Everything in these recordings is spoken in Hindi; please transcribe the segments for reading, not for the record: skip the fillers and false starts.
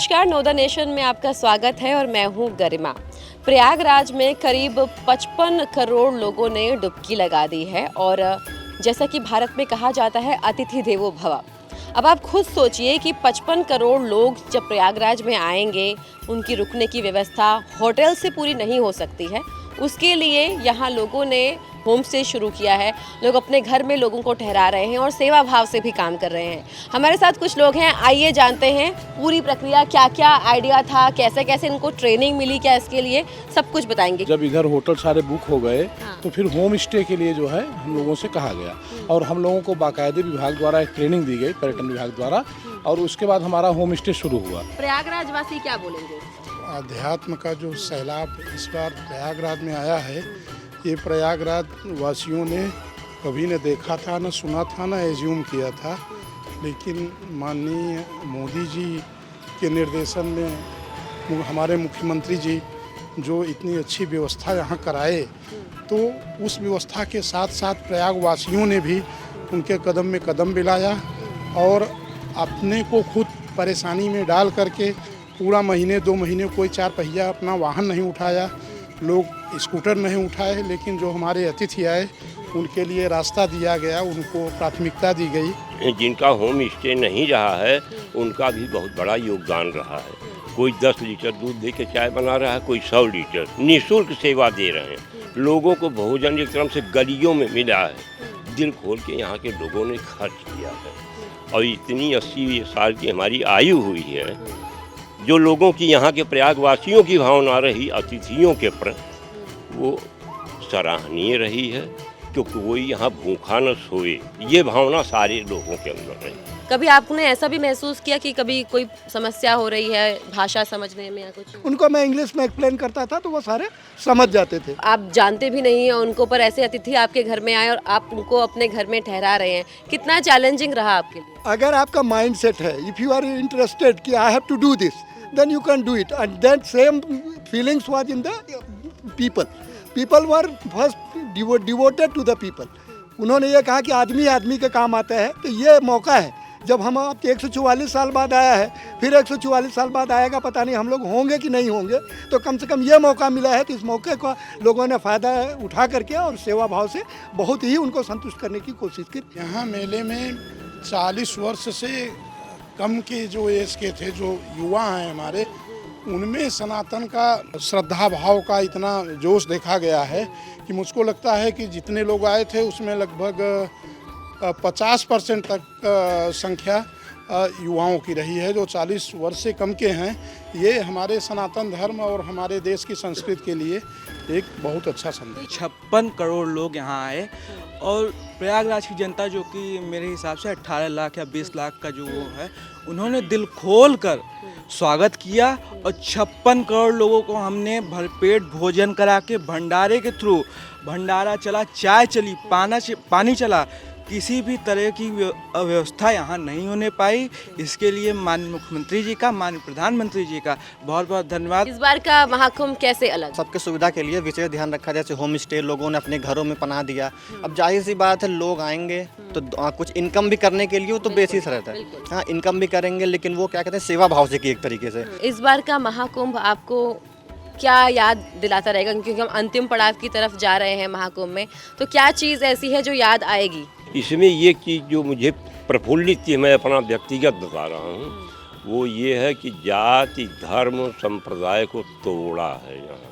नमस्कार, नो द नेशन में आपका स्वागत है और मैं हूं गरिमा। प्रयागराज में करीब 55 करोड़ लोगों ने डुबकी लगा दी है और जैसा कि भारत में कहा जाता है अतिथि देवो भव। अब आप खुद सोचिए कि 55 करोड़ लोग जब प्रयागराज में आएंगे, उनकी रुकने की व्यवस्था होटल से पूरी नहीं हो सकती है। उसके लिए यहाँ लोगों ने होम स्टे शुरू किया है। लोग अपने घर में लोगों को ठहरा रहे हैं और सेवा भाव से भी काम कर रहे हैं। हमारे साथ कुछ लोग हैं, आइए जानते हैं पूरी प्रक्रिया, क्या क्या आइडिया था, कैसे कैसे इनको ट्रेनिंग मिली, क्या इसके लिए सब कुछ बताएंगे। जब इधर होटल सारे बुक हो गए तो फिर होम स्टे के लिए जो है हम लोगों से कहा गया और हम लोगों को बाकायदे विभाग द्वारा एक ट्रेनिंग दी गई, पर्यटन विभाग द्वारा, और उसके बाद हमारा होम स्टे शुरू हुआ। प्रयागराज वासी क्या बोलेंगे? अध्यात्म का जो सैलाब इस बार प्रयागराज में आया है, ये प्रयागराज वासियों ने कभी न देखा था, न सुना था, न एज्यूम किया था। लेकिन माननीय मोदी जी के निर्देशन में हमारे मुख्यमंत्री जी जो इतनी अच्छी व्यवस्था यहाँ कराए, तो उस व्यवस्था के साथ साथ प्रयागवासियों ने भी उनके कदम में कदम मिलाया और अपने को खुद परेशानी में डाल करके पूरा महीने 2 महीने कोई 4 पहिया अपना वाहन नहीं उठाया, लोग स्कूटर नहीं उठाए। लेकिन जो हमारे अतिथि आए उनके लिए रास्ता दिया गया, उनको प्राथमिकता दी गई। जिनका होम स्टे नहीं रहा है उनका भी बहुत बड़ा योगदान रहा है। कोई 10 लीटर दूध दे के चाय बना रहा है, कोई 100 लीटर निःशुल्क सेवा दे रहे हैं। लोगों को भोजन एक तरह से गलियों में मिला है। दिल खोल के यहाँ के लोगों ने खर्च किया है और इतनी 80 साल की हमारी आयु हुई है, जो लोगों की यहाँ के प्रयागवासियों की भावना रही अतिथियों के प्रति, वो सराहनीय रही है। क्योंकि कोई यहाँ भूखा न सोए, ये भावना सारे लोगों के अंदर रही। कभी आपने ऐसा भी महसूस किया कि कभी कोई समस्या हो रही है भाषा समझने में या कुछ? उनको मैं इंग्लिश में एक्सप्लेन करता था तो वो सारे समझ जाते थे। आप जानते भी नहीं हैं उनको, पर ऐसे अतिथि आपके घर में आए और आप उनको अपने घर में ठहरा रहे हैं, कितना चैलेंजिंग रहा आपके लिए? अगर आपका माइंड सेट है, इफ़ यू आर इंटरेस्टेड कि I have to do this, then you can do it. And that same feelings was in the people were first devoted to the people. उन्होंने ये कहा कि आदमी आदमी के काम आता है, तो ये मौका है जब हम अब 144 साल बाद आया है, फिर 144 साल बाद आएगा, पता नहीं हम लोग होंगे कि नहीं होंगे, तो कम से कम ये मौका मिला है। तो इस मौके का लोगों ने फ़ायदा उठा करके और सेवा भाव से बहुत ही उनको संतुष्ट करने की कोशिश की। यहाँ मेले में 40 वर्ष से कम के जो एज के थे, जो युवा हैं हमारे, उनमें सनातन का श्रद्धा भाव का इतना जोश देखा गया है कि मुझको लगता है कि जितने लोग आए थे उसमें लगभग 50% तक संख्या युवाओं की रही है, जो 40 वर्ष से कम के हैं। ये हमारे सनातन धर्म और हमारे देश की संस्कृति के लिए एक बहुत अच्छा संदेश। 56 करोड़ लोग यहाँ आए और प्रयागराज की जनता, जो कि मेरे हिसाब से 18 लाख या 20 लाख का जो वो है, उन्होंने दिल खोल कर स्वागत किया और 56 करोड़ लोगों को हमने भरपेट भोजन करा के भंडारे के थ्रू, भंडारा चला, चाय चली, पानी चला, किसी भी तरह की अव्यवस्था यहाँ नहीं होने पाई। इसके लिए माननीय मुख्यमंत्री जी का, माननीय प्रधानमंत्री जी का बहुत बहुत धन्यवाद। इस बार का महाकुंभ कैसे अलग? सबके सुविधा के लिए विशेष ध्यान रखा, जैसे होम स्टे लोगों ने अपने घरों में पनाह दिया। अब जाहिर सी बात है, लोग आएंगे तो कुछ इनकम भी करने के लिए वो तो बेसिस रहता है। हाँ, इनकम भी करेंगे, लेकिन वो क्या कहते हैं, सेवा भाव से की एक तरीके से। इस बार का महाकुंभ आपको क्या याद दिलाता रहेगा, क्योंकि हम अंतिम पड़ाव की तरफ जा रहे हैं महाकुंभ में, तो क्या चीज़ ऐसी है जो याद आएगी? इसमें ये चीज़ जो मुझे प्रफुल्लित की, मैं अपना व्यक्तिगत बता रहा हूँ, वो ये है कि जाति धर्म संप्रदाय को तोड़ा है। यहाँ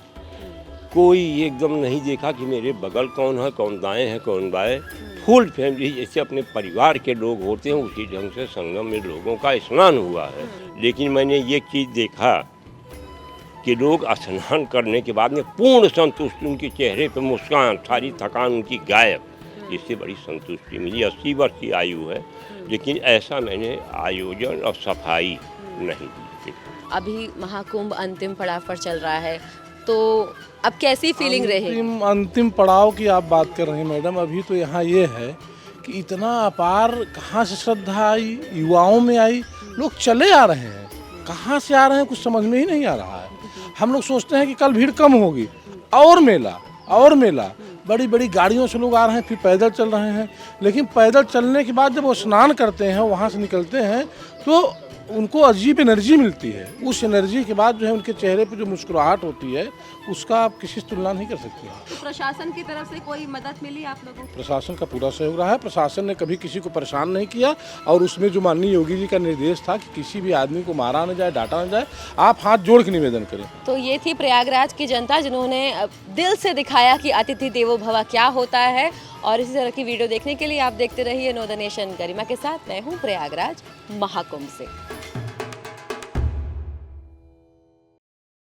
कोई एकदम नहीं देखा कि मेरे बगल कौन है, कौन दाएं है, कौन बाएं। फुल फैमिली जैसे अपने परिवार के लोग होते हैं, उसी ढंग से संगम में लोगों का स्नान हुआ है। लेकिन मैंने ये चीज़ देखा कि लोग स्नान करने के बाद में पूर्ण संतुष्टि, उनके चेहरे पर मुस्कान, सारी थकान उनकी गायब। इससे बड़ी संतुष्टि मिली। 80 वर्ष की आयु है, लेकिन ऐसा मैंने आयोजन और सफाई नहीं दी। अभी महाकुंभ अंतिम पड़ाव पर चल रहा है, तो अब कैसी फीलिंग रही? अंतिम पड़ाव की आप बात कर रहे हैं मैडम। अभी तो यहाँ ये है कि इतना अपार कहाँ से श्रद्धा आई, युवाओं में आई, लोग चले आ रहे हैं, कहाँ से आ रहे हैं कुछ समझ में ही नहीं आ रहा है। हम लोग सोचते हैं कि कल भीड़ कम होगी, और मेला, बड़ी बड़ी गाड़ियों से लोग आ रहे हैं, फिर पैदल चल रहे हैं। लेकिन पैदल चलने के बाद जब वो स्नान करते हैं, वहाँ से निकलते हैं, तो उनको अजीब एनर्जी मिलती है। उस एनर्जी के बाद जो है उनके चेहरे पे जो मुस्कुराहट होती है उसका आप किसी से तुलना नहीं कर सकते हैं। तो प्रशासन की तरफ से कोई मदद मिली आप लोगों को? प्रशासन का पूरा सहयोग रहा है। प्रशासन ने कभी किसी को परेशान नहीं किया और उसमें जो माननीय योगी जी का निर्देश था कि किसी भी आदमी को मारा न जाए, डांटा न जाए, आप हाथ जोड़ के निवेदन करें। तो ये थी प्रयागराज की जनता जिन्होंने दिल से दिखाया कि अतिथि देवो भव क्या होता है। और इसी तरह की वीडियो देखने के लिए आप देखते रहिए नो द नेशन। गरिमा के साथ मैं हूँ प्रयागराज महाकुंभ से।